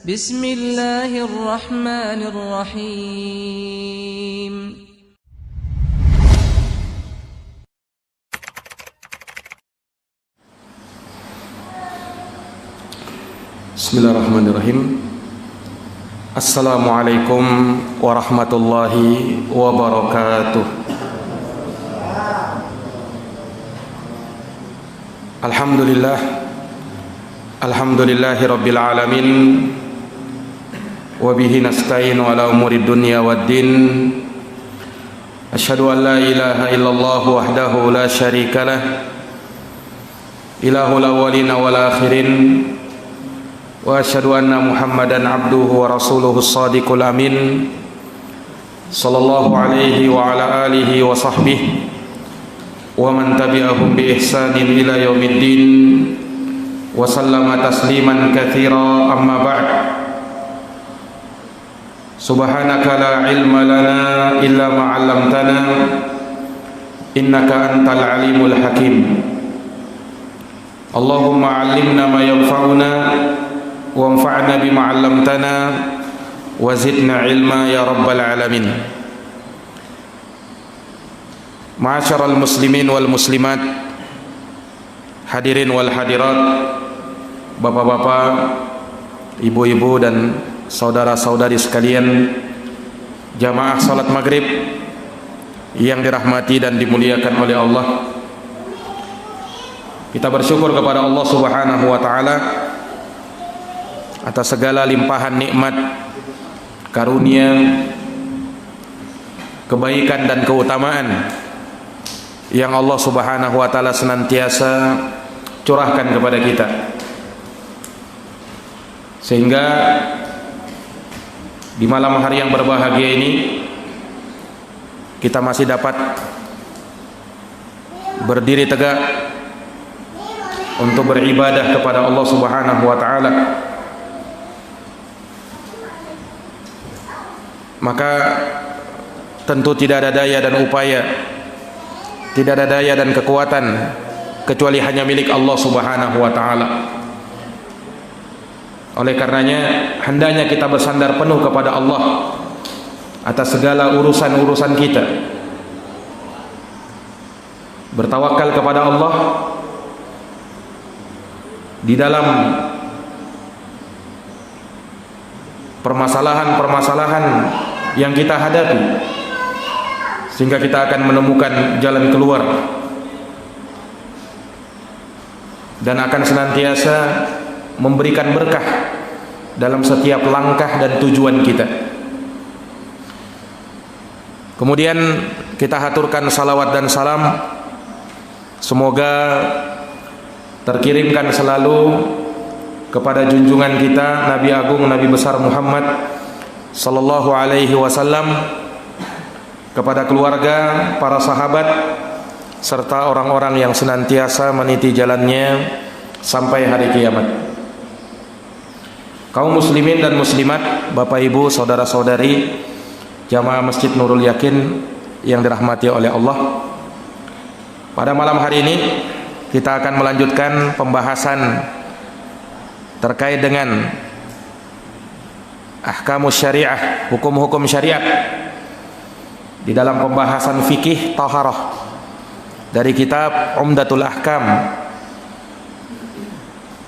Bismillahirrahmanirrahim. Bismillahirrahmanirrahim. Assalamualaikum warahmatullahi wabarakatuh. Alhamdulillahi rabbil alamin. Wa bihi nasta'inu ala umuri dunya waddin. Asyhadu an la ilaha illallah wahdahu la syarika lah, ilahul awwalina wal akhirin. Wa asyhadu anna Muhammadan abduhu wa rasuluhu shadiqul amin. Sallallahu alaihi wa ala alihi wa sahbihi wa man tabi'ahum bi ihsanin ila yaumiddin. Wa sallama tasliman katsira, amma ba'd. Subhanaka la ilma lana illa ma 'allamtana innaka antal alimul hakim. Allahumma 'allimna ma yanfa'una wanfa'na bima 'allamtana wa zidna ilma ya rabbal alamin. Ma'asyiral muslimin wal muslimat, hadirin wal hadirat, bapak-bapak, ibu-ibu dan saudara-saudari sekalian, jamaah salat maghrib yang dirahmati dan dimuliakan oleh Allah. Kita bersyukur kepada Allah Subhanahu wa taala atas segala limpahan nikmat, karunia, kebaikan dan keutamaan yang Allah Subhanahu wa taala senantiasa curahkan kepada kita, sehingga di malam hari yang berbahagia ini kita masih dapat berdiri tegak untuk beribadah kepada Allah Subhanahu wa taala. Maka tentu tidak ada daya dan upaya, tidak ada daya dan kekuatan kecuali hanya milik Allah Subhanahu wa taala. Oleh karenanya hendaknya kita bersandar penuh kepada Allah atas segala urusan-urusan kita, bertawakal kepada Allah di dalam permasalahan-permasalahan yang kita hadapi, sehingga kita akan menemukan jalan keluar dan akan senantiasa memberikan berkah dalam setiap langkah dan tujuan kita. Kemudian kita haturkan salawat dan salam, semoga terkirimkan selalu kepada junjungan kita Nabi Agung, Nabi besar Muhammad sallallahu alaihi wasallam, kepada keluarga, para sahabat, serta orang-orang yang senantiasa meniti jalannya sampai hari kiamat. Kaum muslimin dan muslimat, bapak ibu, saudara-saudari, jamaah Masjid Nurul Yakin yang dirahmati oleh Allah. Pada malam hari ini kita akan melanjutkan pembahasan terkait dengan ahkamus syariah, hukum-hukum syariat di dalam pembahasan fikih taharah dari kitab Umdatul Ahkam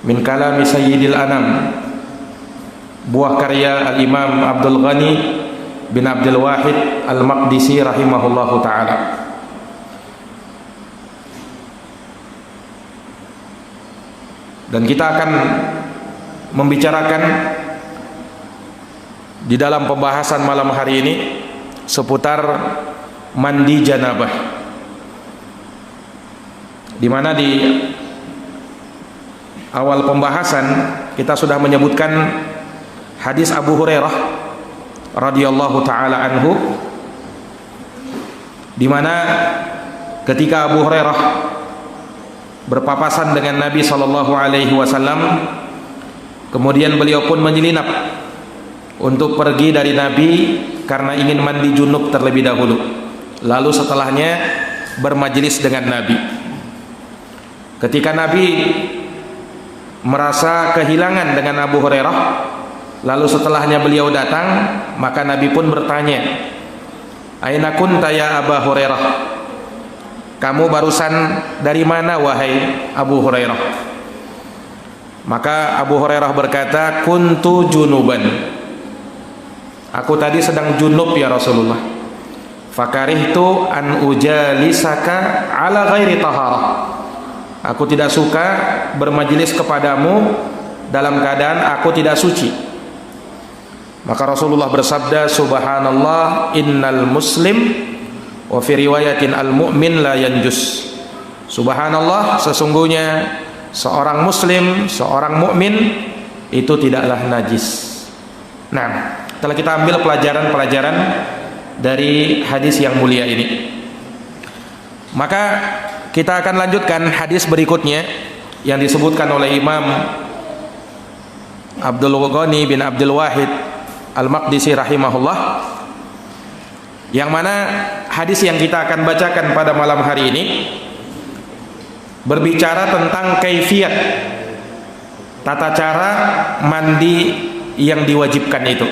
min kalami Sayyidil Anam, buah karya Al-Imam Abdul Ghani bin Abdul Wahid Al-Maqdisi rahimahullahu ta'ala. Dan kita akan membicarakan di dalam pembahasan malam hari ini seputar mandi janabah, di mana di awal pembahasan kita sudah menyebutkan hadis Abu Hurairah radhiyallahu taala anhu, di mana ketika Abu Hurairah berpapasan dengan Nabi sallallahu alaihi wasallam, kemudian beliau pun menyelinap untuk pergi dari Nabi karena ingin mandi junub terlebih dahulu, lalu setelahnya bermajelis dengan Nabi. Ketika Nabi merasa kehilangan dengan Abu Hurairah, Lalu setelahnya beliau datang, maka Nabi pun bertanya, "Aina kunta ya Aba Hurairah?" Kamu barusan dari mana wahai Abu Hurairah? Maka Abu Hurairah berkata, "Kuntu junuban." Aku tadi sedang junub ya Rasulullah. Fakarihtu an ujalisaka ala ghairi taharah. Aku tidak suka bermajlis kepadamu dalam keadaan aku tidak suci. Maka Rasulullah bersabda, "Subhanallah, innal muslim wa fi riwayatin al mu'min la yanjus." Subhanallah, sesungguhnya seorang muslim, seorang mukmin itu tidaklah najis. Nah, setelah kita ambil pelajaran-pelajaran dari hadis yang mulia ini, maka kita akan lanjutkan hadis berikutnya yang disebutkan oleh Imam Abdul Ghani bin Abdul Wahid Al-Maqdisi rahimahullah, yang mana hadis yang kita akan bacakan pada malam hari ini berbicara tentang kaifiyat, tata cara mandi yang diwajibkan itu.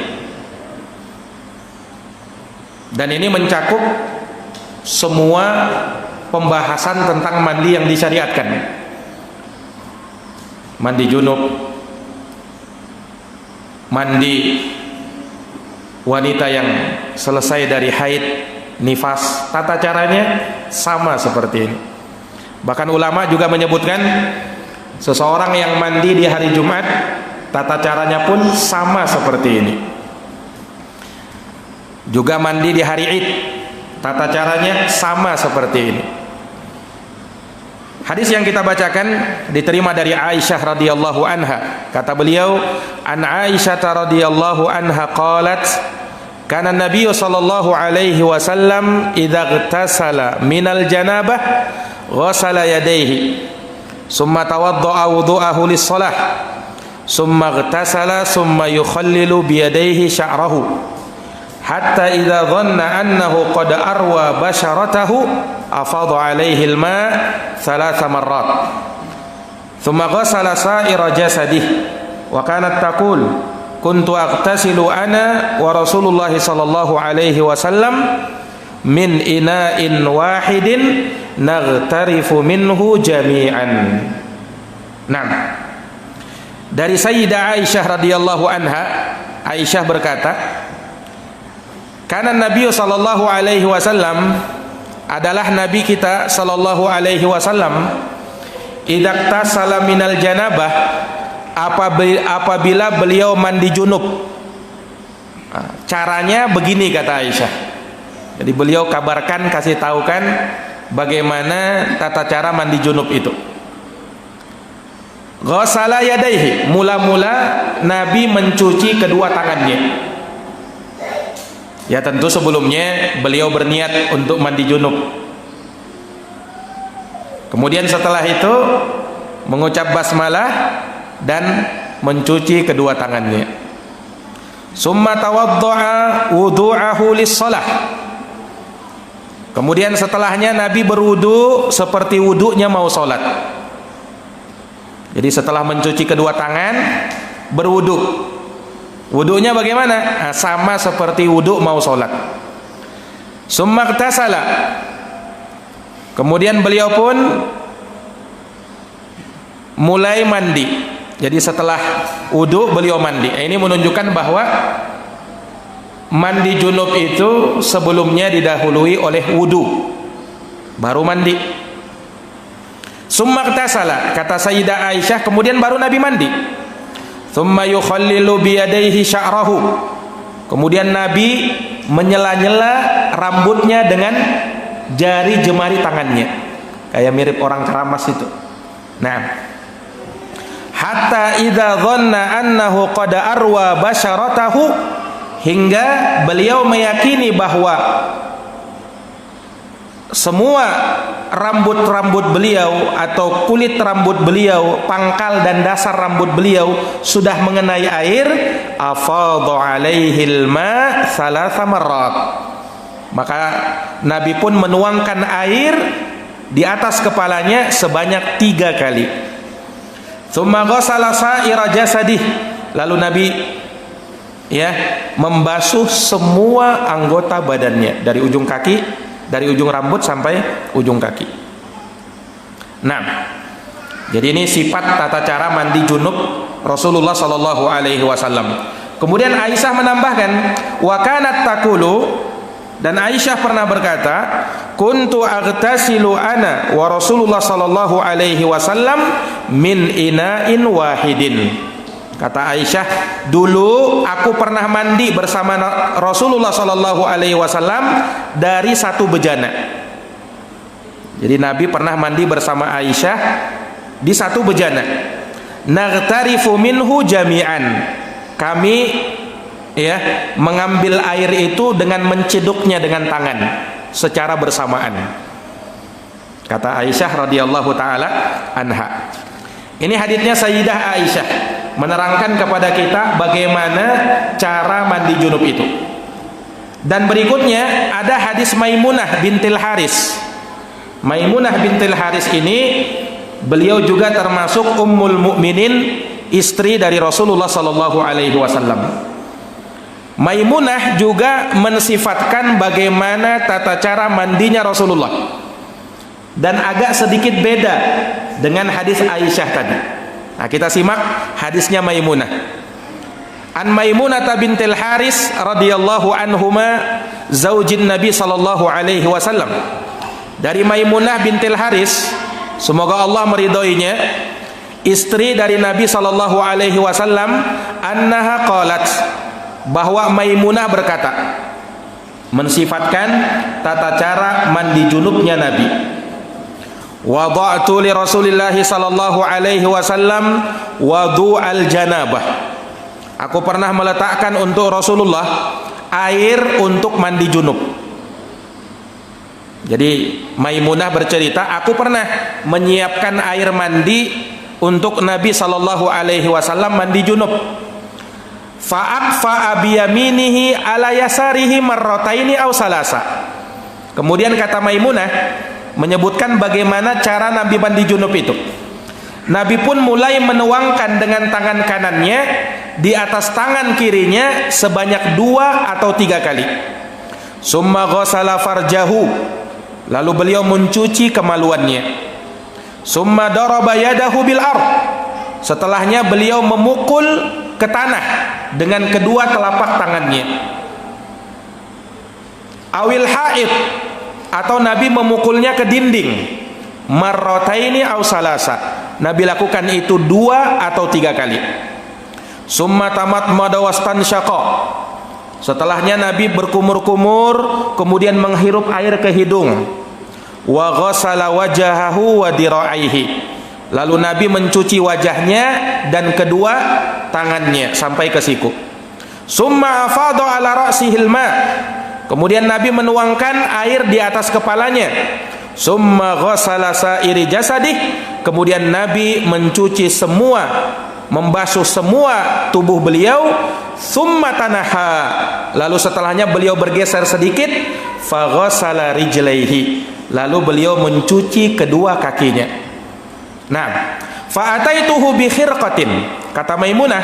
Dan ini mencakup semua pembahasan tentang mandi yang disyariatkan. Mandi junub, mandi wanita yang selesai dari haid, nifas, tata caranya sama seperti ini. Bahkan ulama juga menyebutkan seseorang yang mandi di hari Jumat, tata caranya pun sama seperti ini. Juga mandi di hari Id, tata caranya sama seperti ini. Hadis yang kita bacakan diterima dari Aisyah radhiyallahu anha. Kata beliau, "An Aisyah radhiyallahu anha qalat, kana Nabi sallallahu alaihi wasallam idza ightasala minal janabah ghasala yadayhi, summa tawaddaa wudu'ahu lis-shalah, summa ightasala summa yukhallilu bi yadayhi sya'rahu. Hatta idza dhanna annahu qad arwa basharatahu afadha alaihi al-ma' thalatha marrat, thumma ghasala sa'ira jasadihi wa kanat taqul kuntu aghtasilu ana wa Rasulullah sallallahu alaihi wasallam min ina'in wahidin naghtarifu minhu jami'an." Nah, dari Sayyidah Aisyah radhiyallahu anha, Aisyah berkata, karena Nabi sallallahu alaihi wasallam adalah Nabi kita sallallahu alaihi wasallam, idaktasala minal janabah, apabila beliau mandi junub. Caranya begini kata Aisyah. Jadi beliau kabarkan, kasih tahukan bagaimana tata cara mandi junub itu. Ghasala yadaihi, mula-mula Nabi mencuci kedua tangannya. Ya tentu sebelumnya beliau berniat untuk mandi junub. Kemudian setelah itu mengucap basmalah dan mencuci kedua tangannya. Summa tawaddaa wudu'ahu lis-shalah. Kemudian setelahnya Nabi berwudu seperti wudunya mau sholat. Jadi setelah mencuci kedua tangan, berwudu. Wudunya bagaimana? Sama seperti wudu mau sholat. Summa ightasala. Kemudian beliau pun mulai mandi. Jadi setelah wudu beliau mandi. Ini menunjukkan bahwa mandi junub itu sebelumnya didahului oleh wudu, baru mandi. Summa ightasala, kata Sayyidah Aisyah, kemudian baru Nabi mandi. Thumma yukhallilu biyadaihi sya'rahu. Kemudian Nabi menyela-nyela rambutnya dengan jari jemari tangannya, kayak mirip orang keramas itu. Nah, hatta idza dhanna annahu qad arwa basharatahu, hingga beliau meyakini bahwa semua rambut-rambut beliau atau kulit rambut beliau, pangkal dan dasar rambut beliau sudah mengenai air, afadha alaihil ma thalatha marrat. Maka Nabi pun menuangkan air di atas kepalanya sebanyak 3 kali. Tsumma ghassala sa'ira jasadih. Lalu Nabi ya, membasuh semua anggota badannya dari ujung kaki, dari ujung rambut sampai ujung kaki. Nah, jadi ini sifat tata cara mandi junub Rasulullah sallallahu alaihi wasallam. Kemudian Aisyah menambahkan, wa kanat taqulu, dan Aisyah pernah berkata, kuntu aghtasilu ana wa Rasulullah sallallahu alaihi wasallam min ina'in wahidin. Kata Aisyah, dulu aku pernah mandi bersama Rasulullah sallallahu alaihi wasallam dari satu bejana. Jadi Nabi pernah mandi bersama Aisyah di satu bejana. Naghtarifu minhu jami'an. Kami ya mengambil air itu dengan menciduknya dengan tangan secara bersamaan. Kata Aisyah radhiyallahu taala anha. Ini haditsnya Sayyidah Aisyah menerangkan kepada kita bagaimana cara mandi junub itu. Dan berikutnya ada hadis Maimunah bintil Haris. Maimunah bintil Haris ini beliau juga termasuk ummul mukminin, istri dari Rasulullah sallallahu alaihi wasallam. Maimunah juga mensifatkan bagaimana tata cara mandinya Rasulullah, dan agak sedikit beda dengan hadis Aisyah tadi. Nah, kita simak hadisnya Maimunah. An Maimunah bintil Haris radhiyallahu anhuma zaujin Nabi sallallahu alaihi wasallam. Dari Maimunah bintil Haris, semoga Allah meridhoinya, istri dari Nabi sallallahu alaihi wasallam, annaha qalat, bahwa Maimunah berkata, mensifatkan tata cara mandi junubnya Nabi. Wada'tu li Rasulillah sallallahu alaihi wasallam wudu'al janabah. Aku pernah meletakkan untuk Rasulullah air untuk mandi junub. Jadi Maimunah bercerita, aku pernah menyiapkan air mandi untuk Nabi sallallahu alaihi wasallam mandi junub. Fa'aqfa biyaminihi ala yasarihi marrataini aw salasa. Kemudian kata Maimunah menyebutkan bagaimana cara Nabi mandi junub itu. Nabi pun mulai menuangkan dengan tangan kanannya di atas tangan kirinya sebanyak 2 atau 3 kali. Summa ghassala farjahu, lalu beliau mencuci kemaluannya. Summa daraba yadahu bil ard, setelahnya beliau memukul ke tanah dengan kedua telapak tangannya. Awil haid, atau Nabi memukulnya ke dinding. Marrataini aw salasa, Nabi lakukan itu 2 atau 3 kali. Summa tamatmada wastansyaqa, setelahnya Nabi berkumur-kumur kemudian menghirup air ke hidung. Wa ghassala wajahahu wa dira'aihi, lalu Nabi mencuci wajahnya dan kedua tangannya sampai ke siku. Summa afadha ala ra'sihil ma, kemudian Nabi menuangkan air di atas kepalanya. Summa ghassala sa'iri jasadih, kemudian Nabi mencuci semua, membasuh semua tubuh beliau. Summa tanaha, lalu setelahnya beliau bergeser sedikit. Fa ghassala rijlaihi, lalu beliau mencuci kedua kakinya. Nah, fa ataituhu bi khirqatin, kata Maimunah,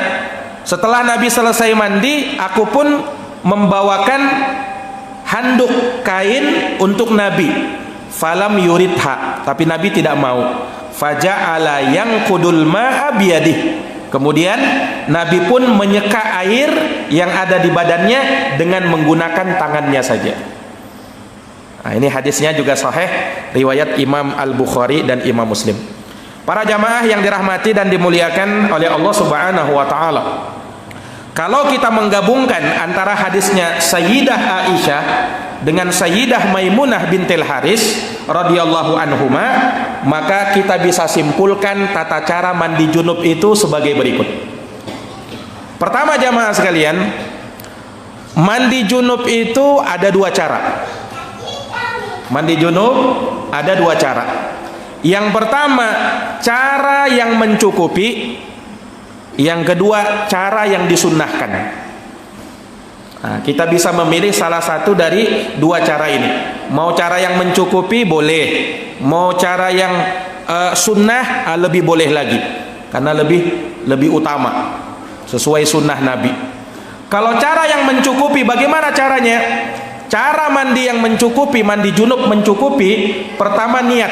setelah Nabi selesai mandi, aku pun membawakan handuk kain untuk Nabi. Falam yuridha, tapi Nabi tidak mau. Faja'ala yanqudul ma'a biyadih, kemudian Nabi pun menyeka air yang ada di badannya dengan menggunakan tangannya saja. Nah, ini hadisnya juga sahih, riwayat Imam Al-Bukhari dan Imam Muslim. Para jamaah yang dirahmati dan dimuliakan oleh Allah Subhanahu wa taala, kalau kita menggabungkan antara hadisnya Sayyidah Aisyah dengan Sayyidah Maimunah bintil Haris radhiyallahu anhuma, maka kita bisa simpulkan tata cara mandi junub itu sebagai berikut. Pertama jamaah sekalian, mandi junub itu ada 2 cara. Mandi junub ada 2 cara. Yang pertama, cara yang mencukupi. Yang kedua, cara yang disunnahkan. Nah, kita bisa memilih salah satu dari 2 cara ini. Mau cara yang mencukupi boleh, mau cara yang sunnah lebih boleh lagi, karena lebih utama sesuai sunnah Nabi. Kalau cara yang mencukupi, bagaimana caranya? Cara mandi yang mencukupi, mandi junub mencukupi, pertama niat.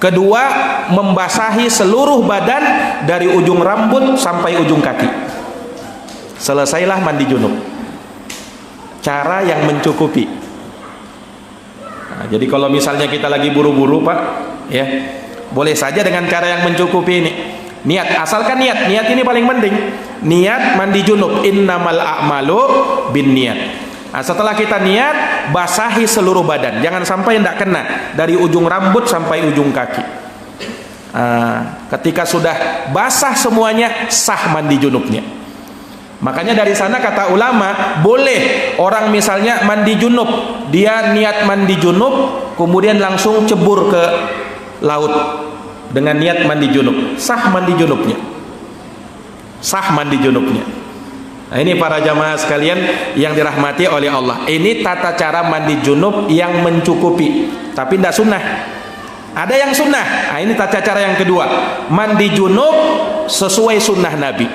Kedua, membasahi seluruh badan dari ujung rambut sampai ujung kaki. Selesailah mandi junub. Cara yang mencukupi. Nah, jadi kalau misalnya kita lagi buru-buru, Pak, ya, boleh saja dengan cara yang mencukupi ini. Niat, asalkan niat ini paling penting. Niat mandi junub, innamal a'malu binniyat. Nah, setelah kita niat, basahi seluruh badan, jangan sampai tidak kena dari ujung rambut sampai ujung kaki. Ketika sudah basah semuanya, sah mandi junubnya. Makanya dari sana kata ulama, boleh orang misalnya mandi junub, dia niat mandi junub, kemudian langsung cebur ke laut dengan niat mandi junub, sah mandi junubnya, sah mandi junubnya. Nah, ini para jamaah sekalian yang dirahmati oleh Allah, ini tata cara mandi junub yang mencukupi, tapi tidak sunnah. Ada yang sunnah. Nah, ini tata cara yang kedua, mandi junub sesuai sunnah Nabi.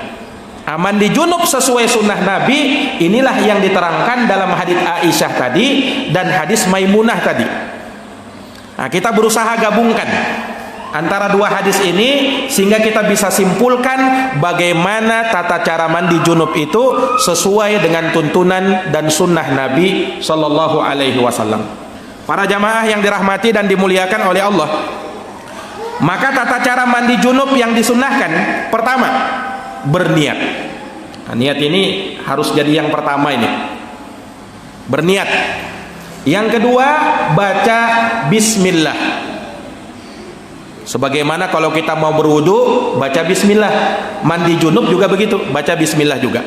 Mandi junub sesuai sunnah Nabi, inilah yang diterangkan dalam hadis Aisyah tadi dan hadis Maimunah tadi. Nah, kita berusaha gabungkan antara dua hadis ini sehingga kita bisa simpulkan bagaimana tata cara mandi junub itu sesuai dengan tuntunan dan sunnah Nabi Shallallahu Alaihi Wasallam. Para jamaah yang dirahmati dan dimuliakan oleh Allah, maka tata cara mandi junub yang disunnahkan, pertama, berniat. Nah, niat ini harus jadi yang pertama ini, berniat. Yang kedua, baca bismillah. Sebagaimana kalau kita mau berwudu, baca bismillah. Mandi junub juga begitu, baca bismillah juga.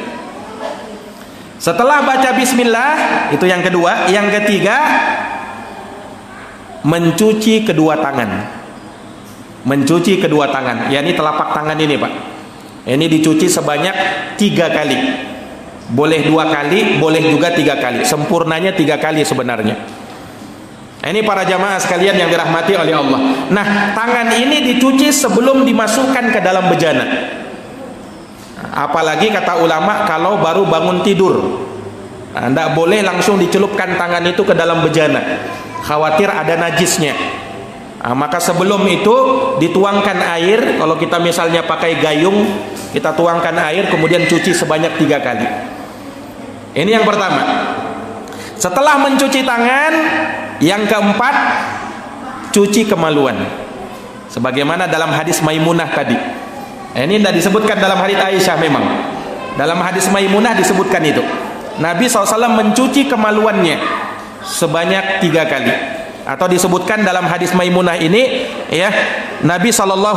Setelah baca bismillah, itu yang kedua. Yang ketiga, mencuci kedua tangan. Mencuci kedua tangan, yakni telapak tangan ini, Pak. Ini dicuci sebanyak 3 kali. Boleh 2 kali, boleh juga 3 kali. Sempurnanya 3 kali sebenarnya. Ini para jamaah sekalian yang dirahmati oleh Allah. Nah, tangan ini dicuci sebelum dimasukkan ke dalam bejana. Apalagi kata ulama kalau baru bangun tidur. Tidak boleh langsung dicelupkan tangan itu ke dalam bejana. Khawatir ada najisnya. Maka sebelum itu dituangkan air. Kalau kita misalnya pakai gayung, kita tuangkan air kemudian cuci sebanyak 3 kali. Ini yang pertama. Setelah mencuci tangan, yang keempat, cuci kemaluan. Sebagaimana dalam hadis Maimunah tadi. Ini tidak disebutkan dalam hadis Aisyah memang. Dalam hadis Maimunah disebutkan itu. Nabi SAW mencuci kemaluannya sebanyak 3 kali. Atau disebutkan dalam hadis Maimunah ini, ya, Nabi SAW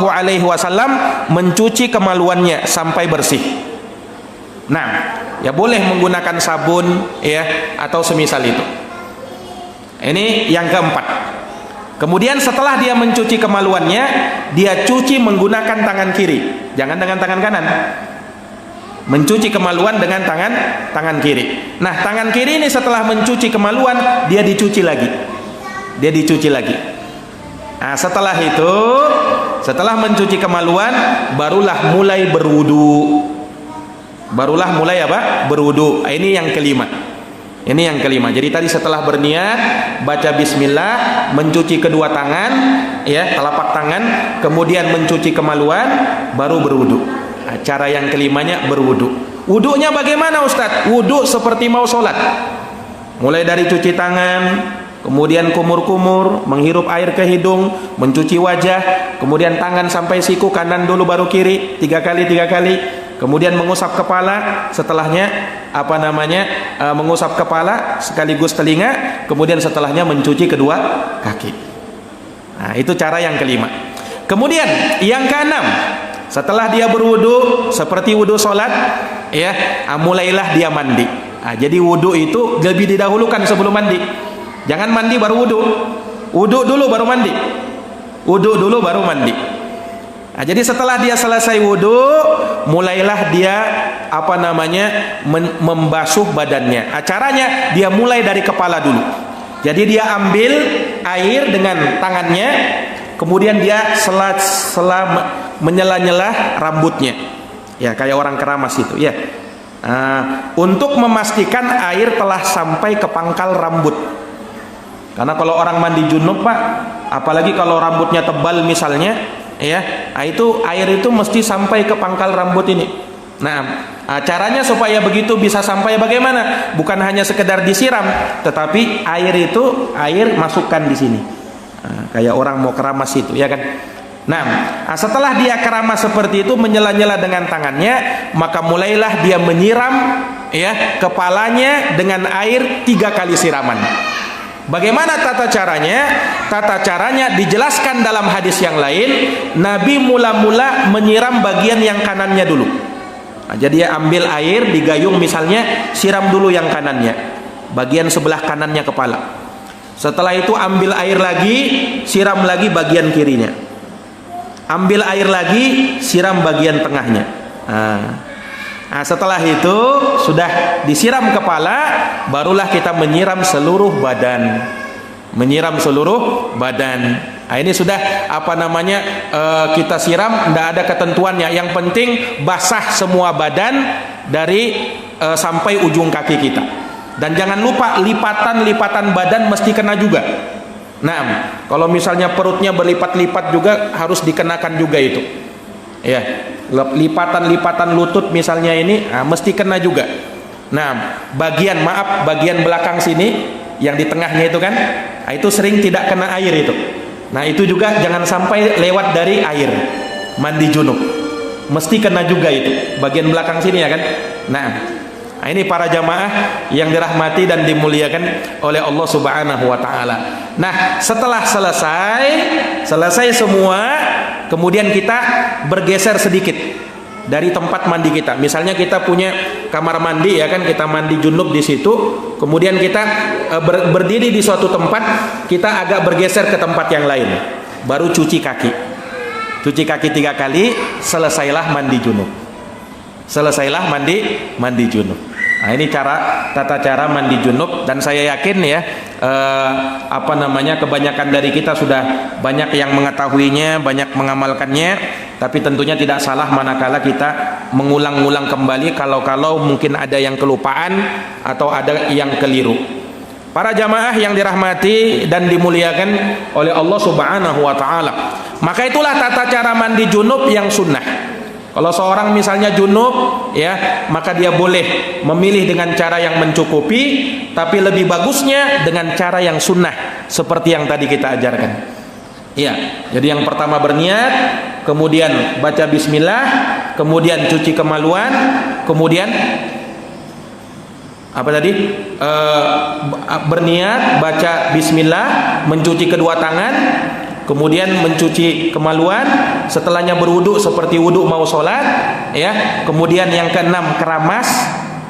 mencuci kemaluannya sampai bersih. Nah, ya boleh menggunakan sabun, ya, atau semisal itu. Ini yang keempat. Kemudian setelah dia mencuci kemaluannya, dia cuci menggunakan tangan kiri, jangan dengan tangan kanan. Mencuci kemaluan dengan tangan kiri. Nah, tangan kiri ini setelah mencuci kemaluan, dia dicuci lagi. Dia dicuci lagi. Nah, setelah itu, setelah mencuci kemaluan, barulah mulai berwudu. Barulah mulai apa? Berwudu. Ini yang kelima. Ini yang kelima. Jadi tadi setelah berniat, baca bismillah, mencuci kedua tangan, ya, telapak tangan, kemudian mencuci kemaluan, baru berwudu. Nah, cara yang kelimanya berwudu. Wudunya bagaimana, Ustadz? Wudu seperti mau sholat. Mulai dari cuci tangan, kemudian kumur-kumur, menghirup air ke hidung, mencuci wajah, kemudian tangan sampai siku, kanan dulu baru kiri, 3 kali, kemudian mengusap kepala, setelahnya mengusap kepala sekaligus telinga, kemudian setelahnya mencuci kedua kaki. Nah, itu cara yang kelima. Kemudian yang keenam, setelah dia berwudu seperti wudu sholat, ya, mulailah dia mandi. Nah, jadi wudu itu lebih didahulukan sebelum mandi. Jangan mandi baru wudu. Wudu dulu baru mandi. Wudu dulu baru mandi. Nah, jadi setelah dia selesai wudu, mulailah dia membasuh badannya. Caranya dia mulai dari kepala dulu. Jadi dia ambil air dengan tangannya, kemudian dia menyela-nyela rambutnya. Ya, kayak orang keramas itu, ya. Untuk memastikan air telah sampai ke pangkal rambut. Karena kalau orang mandi junub Pak, apalagi kalau rambutnya tebal misalnya, ya, itu air itu mesti sampai ke pangkal rambut ini. Caranya supaya begitu bisa sampai bagaimana? Bukan hanya sekedar disiram, tetapi air masukkan di sini. Kayak orang mau keramas itu, ya kan? Setelah dia keramas seperti itu, menyela-nyela dengan tangannya, maka mulailah dia menyiram, ya, kepalanya dengan air 3 kali siraman. Bagaimana tata caranya? Tata caranya dijelaskan dalam hadis yang lain. Nabi mula-mula menyiram bagian yang kanannya dulu. Jadi dia ambil air di gayung misalnya, siram dulu yang kanannya, bagian sebelah kanannya kepala. Setelah itu ambil air lagi, siram lagi bagian kirinya. Ambil air lagi, siram bagian tengahnya. Setelah itu sudah disiram kepala, barulah kita menyiram seluruh badan. Menyiram seluruh badan. Ini sudah kita siram, tidak ada ketentuannya. Yang penting basah semua badan dari sampai ujung kaki kita. Dan jangan lupa lipatan-lipatan badan mesti kena juga. Kalau misalnya perutnya berlipat-lipat juga harus dikenakan juga itu. Ya, lipatan-lipatan lutut misalnya ini mesti kena juga. Bagian belakang sini yang di tengahnya itu kan, itu sering tidak kena air itu. Itu juga jangan sampai lewat dari air mandi junub. Mesti kena juga itu bagian belakang sini, ya kan? Ini para jamaah yang dirahmati dan dimuliakan oleh Allah Subhanahu wa taala. Setelah selesai semua, kemudian kita bergeser sedikit dari tempat mandi kita. Misalnya kita punya kamar mandi, ya kan, kita mandi junub di situ. Kemudian kita berdiri di suatu tempat, kita agak bergeser ke tempat yang lain. Baru cuci kaki. Cuci kaki 3 kali, selesailah mandi junub. Selesailah mandi junub. Ini tata cara mandi junub, dan saya yakin ya kebanyakan dari kita sudah banyak yang mengetahuinya, banyak mengamalkannya, tapi tentunya tidak salah manakala kita mengulang-ulang kembali kalau mungkin ada yang kelupaan atau ada yang keliru. Para jamaah yang dirahmati dan dimuliakan oleh Allah Subhanahu wa taala, maka itulah tata cara mandi junub yang sunnah. Kalau seorang misalnya junub, ya, maka dia boleh memilih dengan cara yang mencukupi, tapi lebih bagusnya dengan cara yang sunnah seperti yang tadi kita ajarkan. Ya, jadi yang pertama berniat, kemudian baca bismillah, kemudian cuci kemaluan, kemudian berniat, baca bismillah, mencuci kedua tangan, kemudian mencuci kemaluan, setelahnya berwudu seperti wudu mau sholat, ya. Kemudian yang keenam keramas,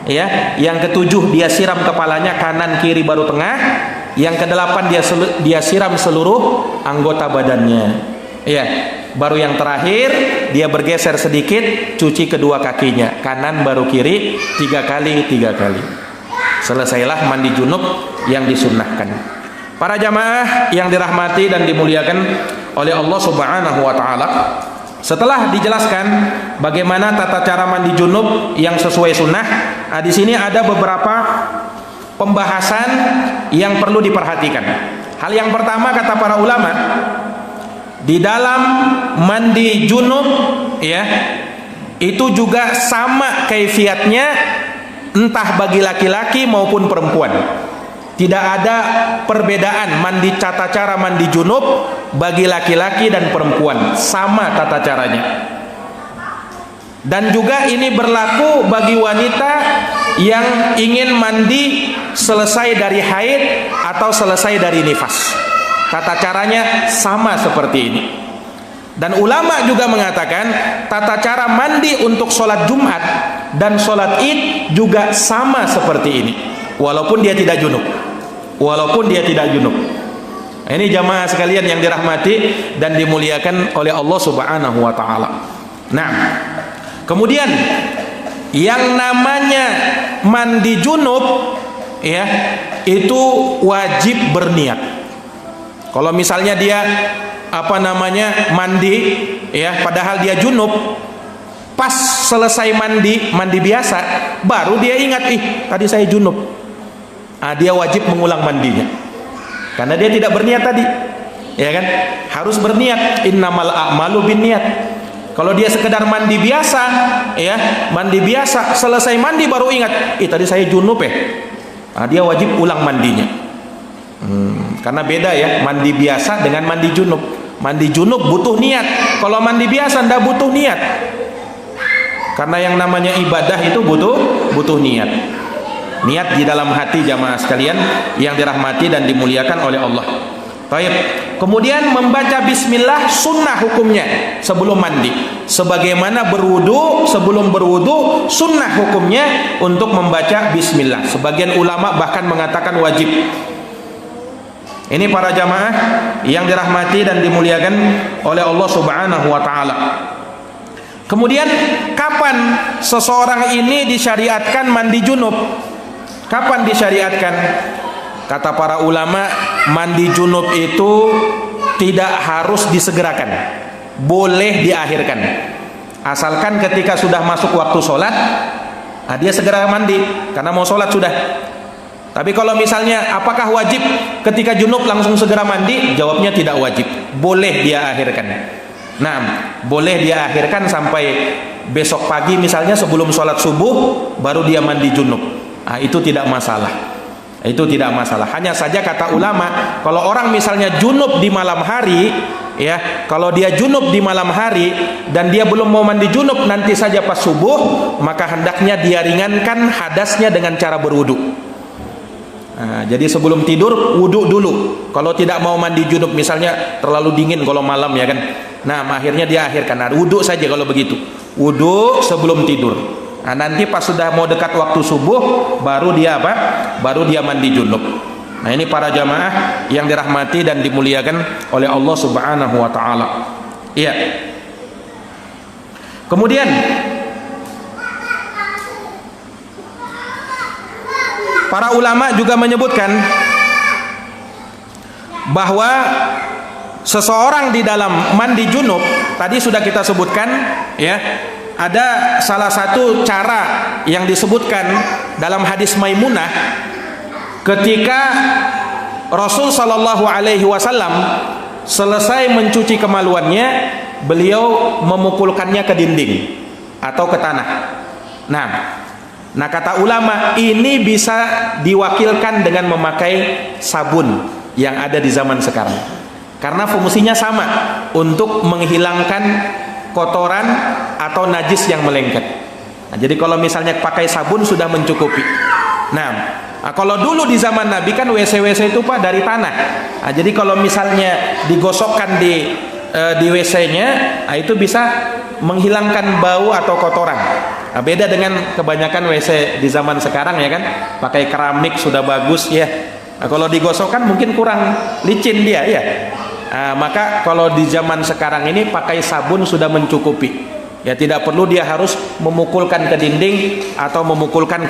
ya. Yang ketujuh dia siram kepalanya kanan kiri baru tengah. Yang kedelapan dia siram seluruh anggota badannya, ya. Baru yang terakhir dia bergeser sedikit, cuci kedua kakinya, kanan baru kiri, 3 kali. Selesailah mandi junub yang disunnahkan. Para jamaah yang dirahmati dan dimuliakan oleh Allah Subhanahu wa taala, setelah dijelaskan bagaimana tata cara mandi junub yang sesuai sunnah, di sini ada beberapa pembahasan yang perlu diperhatikan. Hal yang pertama, kata para ulama, di dalam mandi junub, ya, itu juga sama kaifiatnya entah bagi laki-laki maupun perempuan. Tidak ada perbedaan tata cara mandi junub bagi laki-laki dan perempuan, sama tata caranya. Dan juga ini berlaku bagi wanita yang ingin mandi selesai dari haid atau selesai dari nifas. Tata caranya sama seperti ini. Dan ulama juga mengatakan tata cara mandi untuk sholat Jumat dan sholat Id juga sama seperti ini, walaupun dia tidak junub. Ini jamaah sekalian yang dirahmati dan dimuliakan oleh Allah Subhanahu wa taala. Kemudian yang namanya mandi junub, ya, itu wajib berniat. Kalau misalnya dia mandi, ya, padahal dia junub, pas selesai mandi biasa, baru dia ingat, tadi saya junub. Dia wajib mengulang mandinya, karena dia tidak berniat tadi, ya kan? Harus berniat, innamal a'malu binniyat. Kalau dia sekedar mandi biasa, ya, mandi biasa, selesai mandi baru ingat, tadi saya junub ya. Dia wajib ulang mandinya. Karena beda ya, mandi biasa dengan mandi junub. Mandi junub butuh niat. Kalau mandi biasa ndak butuh niat. Karena yang namanya ibadah itu butuh niat. Niat di dalam hati jamaah sekalian yang dirahmati dan dimuliakan oleh Allah. Baik. Kemudian membaca bismillah sunnah hukumnya sebelum mandi. Sebagaimana berwudu, sebelum berwudu sunnah hukumnya untuk membaca bismillah. Sebagian ulama bahkan mengatakan wajib. Ini para jamaah yang dirahmati dan dimuliakan oleh Allah Subhanahu wa taala. Kemudian kapan seseorang ini disyariatkan mandi junub? Kapan disyariatkan? Kata para ulama, mandi junub itu tidak harus disegerakan, boleh diakhirkan. Asalkan ketika sudah masuk waktu sholat, dia segera mandi karena mau sholat sudah. Tapi kalau misalnya apakah wajib ketika junub langsung segera mandi? Jawabnya tidak wajib, boleh dia akhirkan. Nah, boleh dia akhirkan sampai besok pagi misalnya sebelum sholat subuh baru dia mandi junub. Itu tidak masalah. Itu tidak masalah. Hanya saja kata ulama, kalau orang misalnya junub di malam hari, ya, kalau dia junub di malam hari dan dia belum mau mandi junub nanti saja pas subuh, maka hendaknya dia ringankan hadasnya dengan cara berwudu. Jadi sebelum tidur wudu dulu. Kalau tidak mau mandi junub misalnya terlalu dingin kalau malam ya kan. Akhirnya dia akhirkan. Wudu saja kalau begitu. Wudu sebelum tidur. Nanti pas sudah mau dekat waktu subuh baru dia apa? Baru dia mandi junub. Ini para jamaah yang dirahmati dan dimuliakan oleh Allah Subhanahu wa taala. Iya. Kemudian para ulama juga menyebutkan bahwa seseorang di dalam mandi junub tadi sudah kita sebutkan ya, ada salah satu cara yang disebutkan dalam hadis Maimunah ketika Rasul sallallahu alaihi wasallam selesai mencuci kemaluannya, beliau memukulkannya ke dinding atau ke tanah. Nah kata ulama ini bisa diwakilkan dengan memakai sabun yang ada di zaman sekarang, karena fungsinya sama untuk menghilangkan kotoran atau najis yang melengket. Jadi kalau misalnya pakai sabun sudah mencukupi. Kalau dulu di zaman Nabi kan WC itu Pak dari tanah. Jadi kalau misalnya digosokkan di WC-nya, itu bisa menghilangkan bau atau kotoran. Beda dengan kebanyakan WC di zaman sekarang ya kan, pakai keramik sudah bagus ya. Kalau digosokkan mungkin kurang licin dia ya. Maka kalau di zaman sekarang ini pakai sabun sudah mencukupi. Ya tidak perlu dia harus memukulkan ke dinding atau memukulkan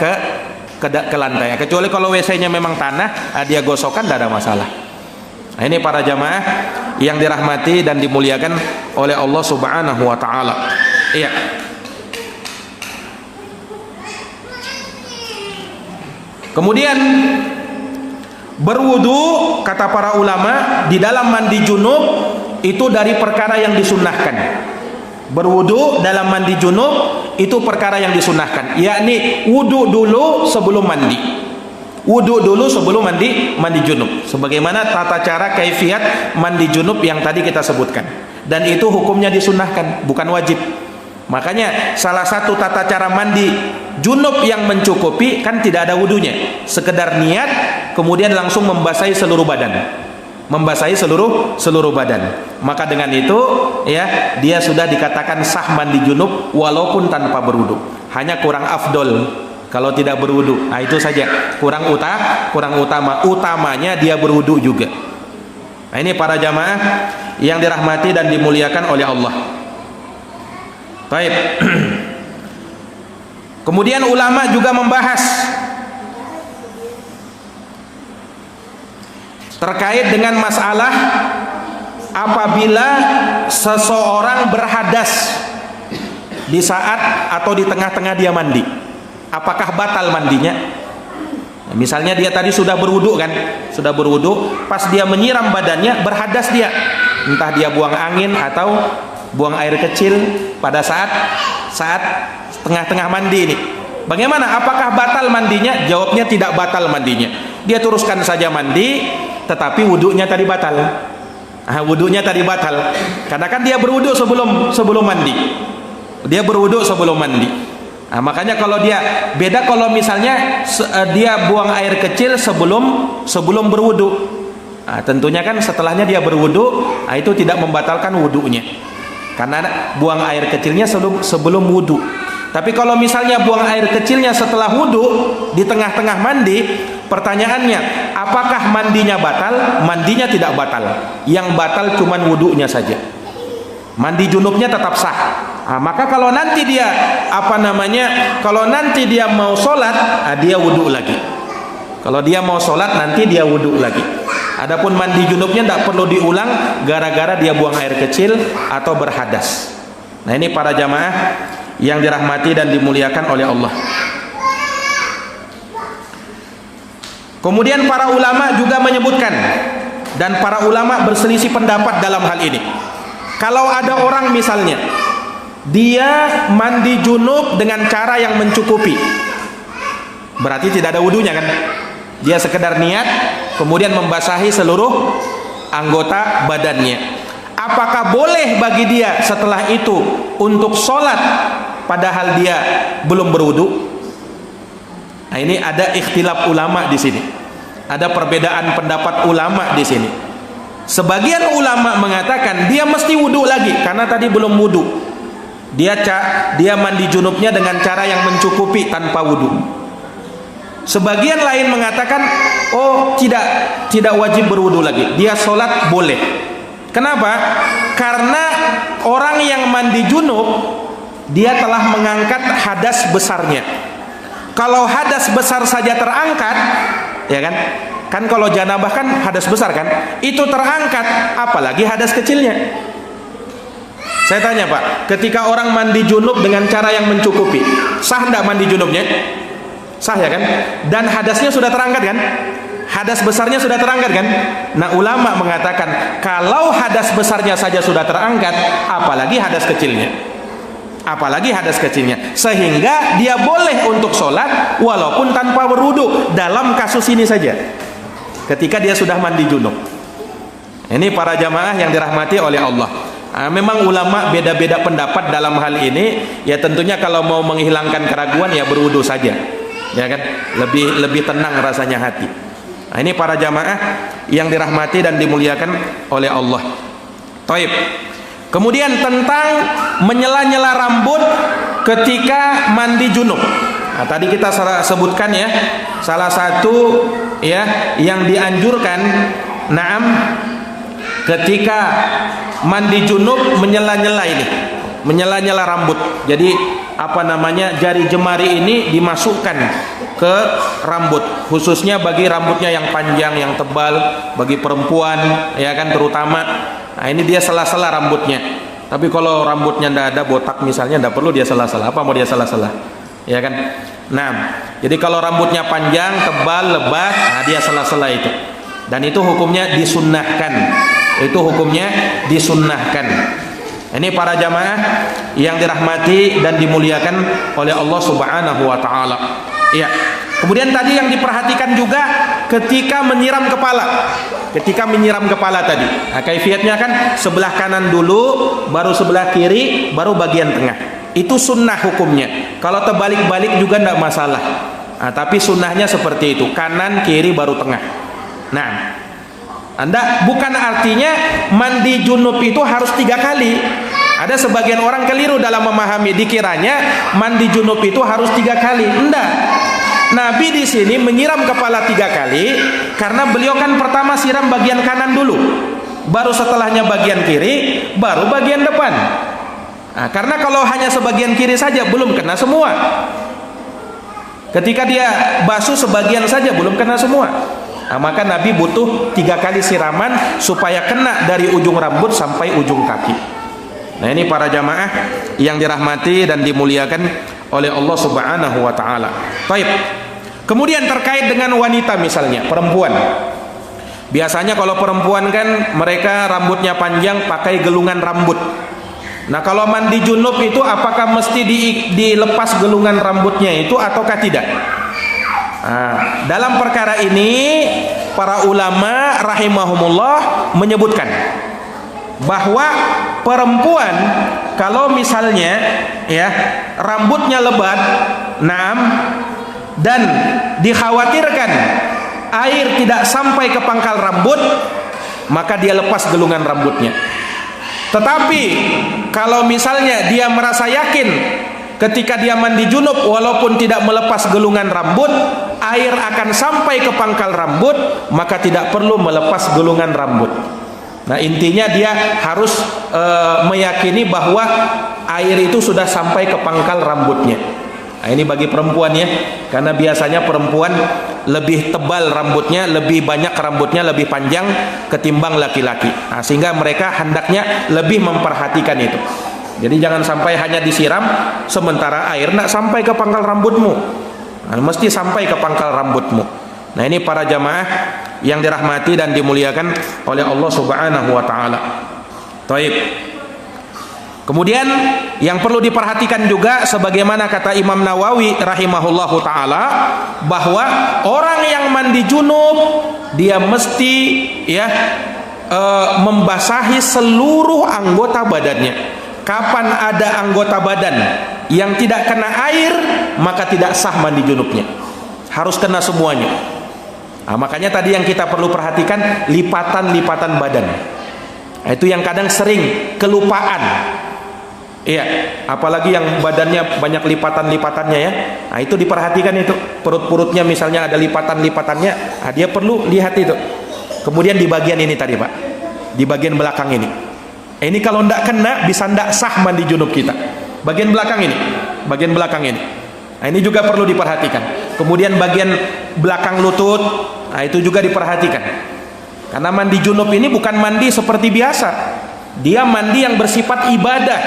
ke lantai. Kecuali kalau WC-nya memang tanah, dia gosokkan tidak ada masalah. Ini para jamaah yang dirahmati dan dimuliakan oleh Allah Subhanahu wa taala. Iya. Kemudian berwudu kata para ulama di dalam mandi junub itu dari perkara yang disunnahkan. Berwudu dalam mandi junub itu perkara yang disunnahkan, yakni wudu dulu sebelum mandi. Wudu dulu sebelum mandi junub, sebagaimana tata cara kaifiat mandi junub yang tadi kita sebutkan. Dan itu hukumnya disunnahkan, bukan wajib. Makanya salah satu tata cara mandi junub yang mencukupi kan tidak ada wudunya, sekedar niat kemudian langsung membasahi seluruh badan, membasahi seluruh badan. Maka dengan itu ya dia sudah dikatakan sah mandi junub walaupun tanpa berwudu. Hanya kurang afdol kalau tidak berwudu. Itu saja kurang utama. Utamanya dia berwudu juga. Ini para jamaah yang dirahmati dan dimuliakan oleh Allah. Baik. Kemudian ulama juga membahas terkait dengan masalah apabila seseorang berhadas. di saat atau di tengah-tengah dia mandi, apakah batal mandinya? Misalnya dia tadi sudah berwudu kan, sudah berwudu, pas dia menyiram badannya berhadas dia, entah dia buang angin atau buang air kecil pada saat tengah-tengah mandi ini. Bagaimana? Apakah batal mandinya? Jawabnya tidak batal mandinya. Dia teruskan saja mandi, tetapi wudunya tadi batal. Wudunya tadi batal, karena kan dia berwudu sebelum mandi. Dia berwudu sebelum mandi. Makanya kalau dia beda kalau misalnya dia buang air kecil sebelum berwudu. Tentunya kan setelahnya dia berwudu, itu tidak membatalkan wudunya, karena buang air kecilnya sebelum wudu. Tapi kalau misalnya buang air kecilnya setelah wudu di tengah-tengah mandi, pertanyaannya, apakah mandinya batal? Mandinya tidak batal. Yang batal cuman wudunya saja. Mandi junubnya tetap sah. Maka kalau nanti dia kalau nanti dia mau sholat, dia wudu lagi. Kalau dia mau sholat nanti dia wudu lagi. Adapun mandi junubnya tidak perlu diulang gara-gara dia buang air kecil atau berhadas. Nah, ini para jamaah yang dirahmati dan dimuliakan oleh Allah. Kemudian para ulama juga menyebutkan, dan para ulama berselisih pendapat dalam hal ini. Kalau ada orang misalnya dia mandi junub dengan cara yang mencukupi, berarti tidak ada wudunya kan? Dia sekedar niat kemudian membasahi seluruh anggota badannya. Apakah boleh bagi dia setelah itu untuk sholat padahal dia belum berwudu? Nah, ini ada ikhtilaf ulama di sini. Ada perbedaan pendapat ulama di sini. Sebagian ulama mengatakan dia mesti wudu lagi karena tadi belum wudu. Dia mandi junubnya dengan cara yang mencukupi tanpa wudu. Sebagian lain mengatakan, oh tidak wajib berwudu lagi. Dia sholat boleh. Kenapa? Karena orang yang mandi junub dia telah mengangkat hadas besarnya. Kalau hadas besar saja terangkat, ya kan? Kan kalau janabah kan hadas besar kan? Itu terangkat, apalagi hadas kecilnya. Saya tanya Pak, ketika orang mandi junub dengan cara yang mencukupi, sah enggak mandi junubnya? Sah ya kan? Dan hadasnya sudah terangkat kan? Hadas besarnya sudah terangkat kan? Nah, ulama mengatakan kalau hadas besarnya saja sudah terangkat, apalagi hadas kecilnya. Apalagi hadas kecilnya, sehingga dia boleh untuk sholat walaupun tanpa berwudu dalam kasus ini saja, ketika dia sudah mandi junub. Ini para jamaah yang dirahmati oleh Allah. Memang ulama beda-beda pendapat dalam hal ini. Ya tentunya kalau mau menghilangkan keraguan ya berwudu saja, ya kan? Lebih tenang rasanya hati. Nah, ini para jamaah yang dirahmati dan dimuliakan oleh Allah. Taib. Kemudian tentang menyela-nyela rambut ketika mandi junub. Nah, tadi kita sebutkan ya, salah satu ya yang dianjurkan, naam, ketika mandi junub menyela-nyela ini, menyela-nyela rambut. Jadi jari jemari ini dimasukkan ke rambut, khususnya bagi rambutnya yang panjang, yang tebal, bagi perempuan ya kan terutama. Nah, ini dia sela-sela rambutnya. Tapi kalau rambutnya ndak ada botak misalnya, ndak perlu dia sela-sela. Apa mau dia sela-sela? Ya kan? Nah, jadi kalau rambutnya panjang, tebal, lebat, nah dia sela-sela itu. Dan itu hukumnya disunnahkan. Itu hukumnya disunnahkan. Ini para jamaah yang dirahmati dan dimuliakan oleh Allah Subhanahu wa taala. Iya. Kemudian tadi yang diperhatikan juga ketika menyiram kepala. Ketika menyiram kepala tadi. Nah, kaifiatnya kan sebelah kanan dulu, baru sebelah kiri, baru bagian tengah. Itu sunnah hukumnya. Kalau terbalik-balik juga tidak masalah. Nah, tapi sunnahnya seperti itu, kanan, kiri, baru tengah. Nah, bukan artinya mandi junub itu harus 3 kali. Ada sebagian orang keliru dalam memahami, dikiranya mandi junub itu harus 3 kali. Enggak. Nabi di sini menyiram kepala 3 kali karena beliau kan pertama siram bagian kanan dulu, baru setelahnya bagian kiri, baru bagian depan. Nah, karena kalau hanya sebagian kiri saja belum kena semua. Ketika dia basuh sebagian saja belum kena semua. Nah, maka Nabi butuh 3 kali siraman supaya kena dari ujung rambut sampai ujung kaki. Nah, ini para jamaah yang dirahmati dan dimuliakan oleh Allah Subhanahu wa taala. Baik. Kemudian terkait dengan wanita misalnya, perempuan. Biasanya kalau perempuan kan mereka rambutnya panjang pakai gelungan rambut. Nah, kalau mandi junub itu apakah mesti dilepas gelungan rambutnya itu ataukah tidak? Nah, dalam perkara ini para ulama rahimahumullah menyebutkan bahwa perempuan kalau misalnya ya rambutnya lebat, naam, dan dikhawatirkan air tidak sampai ke pangkal rambut, maka dia lepas gelungan rambutnya. Tetapi kalau misalnya dia merasa yakin ketika dia mandi junub walaupun tidak melepas gelungan rambut, air akan sampai ke pangkal rambut, maka tidak perlu melepas gelungan rambut. Nah, intinya dia harus meyakini bahwa air itu sudah sampai ke pangkal rambutnya. Nah, ini bagi perempuan ya, karena biasanya perempuan lebih tebal rambutnya, lebih banyak rambutnya, lebih panjang ketimbang laki-laki. Nah, sehingga mereka hendaknya lebih memperhatikan itu. Jadi jangan sampai hanya disiram sementara air tidak sampai ke pangkal rambutmu. Nah, mesti sampai ke pangkal rambutmu. Nah, ini para jamaah yang dirahmati dan dimuliakan oleh Allah Subhanahu wa taala. Taib. Kemudian yang perlu diperhatikan juga sebagaimana kata Imam Nawawi rahimahullahu taala bahwa orang yang mandi junub dia mesti ya membasahi seluruh anggota badannya. Kapan ada anggota badan yang tidak kena air, maka tidak sah mandi junubnya. Harus kena semuanya. Nah, makanya tadi yang kita perlu perhatikan lipatan-lipatan badan. Nah, itu yang kadang sering kelupaan. Iya, apalagi yang badannya banyak lipatan-lipatannya ya. Nah, itu diperhatikan itu. Perut-perutnya misalnya ada lipatan-lipatannya, nah, dia perlu lihat itu. Kemudian di bagian ini tadi, Pak. Di bagian belakang ini. Ini kalau tidak kena bisa tidak sah mandi junub kita. Bagian belakang ini. Bagian belakang ini. Nah, ini juga perlu diperhatikan. Kemudian bagian belakang lutut, nah itu juga diperhatikan. Karena mandi junub ini bukan mandi seperti biasa. Dia mandi yang bersifat ibadah.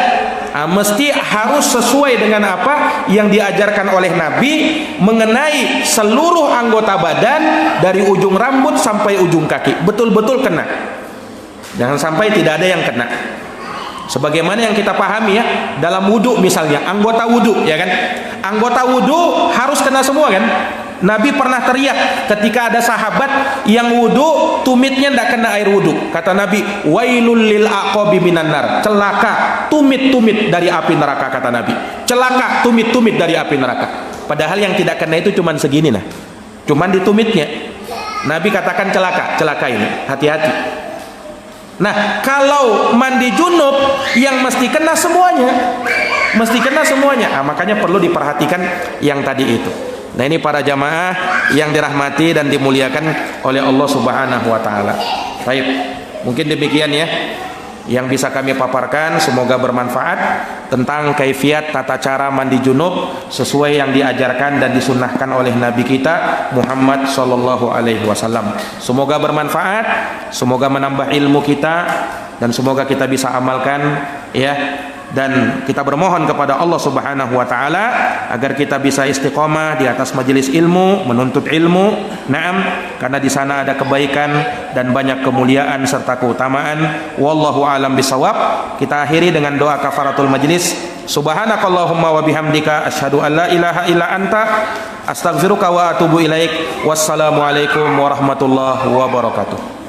Nah, mesti harus sesuai dengan apa yang diajarkan oleh Nabi mengenai seluruh anggota badan dari ujung rambut sampai ujung kaki. Betul-betul kena. Jangan sampai tidak ada yang kena. Sebagaimana yang kita pahami ya, dalam wudhu misalnya, anggota wudhu ya kan, anggota wudhu harus kena semua kan. Nabi pernah teriak ketika ada sahabat yang wudhu tumitnya tidak kena air wudhu. Kata Nabi, wailul lil aqabi minan nar, celaka tumit-tumit dari api neraka, kata Nabi. Celaka tumit-tumit dari api neraka. Padahal yang tidak kena itu cuman segini nah, cuman di tumitnya. Nabi katakan celaka ini, hati-hati. Nah, kalau mandi junub yang mesti kena semuanya, mesti kena semuanya. Nah, makanya perlu diperhatikan yang tadi itu. Nah, ini para jamaah yang dirahmati dan dimuliakan oleh Allah Subhanahu wa taala. Baik, mungkin demikian ya yang bisa kami paparkan, semoga bermanfaat tentang kaifiat tata cara mandi junub sesuai yang diajarkan dan disunnahkan oleh Nabi kita Muhammad sallallahu alaihi wasallam. Semoga bermanfaat, semoga menambah ilmu kita dan semoga kita bisa amalkan ya. Dan kita bermohon kepada Allah Subhanahu wa taala agar kita bisa istiqomah di atas majelis ilmu, menuntut ilmu. Naam, karena di sana ada kebaikan dan banyak kemuliaan serta keutamaan. Wallahu alam bisawab. Kita akhiri dengan doa kafaratul majlis. Subhanakallahumma wa bihamdika asyhadu an la ilaha illa anta astaghfiruka wa atubu ilaik. Wassalamualaikum warahmatullahi wabarakatuh.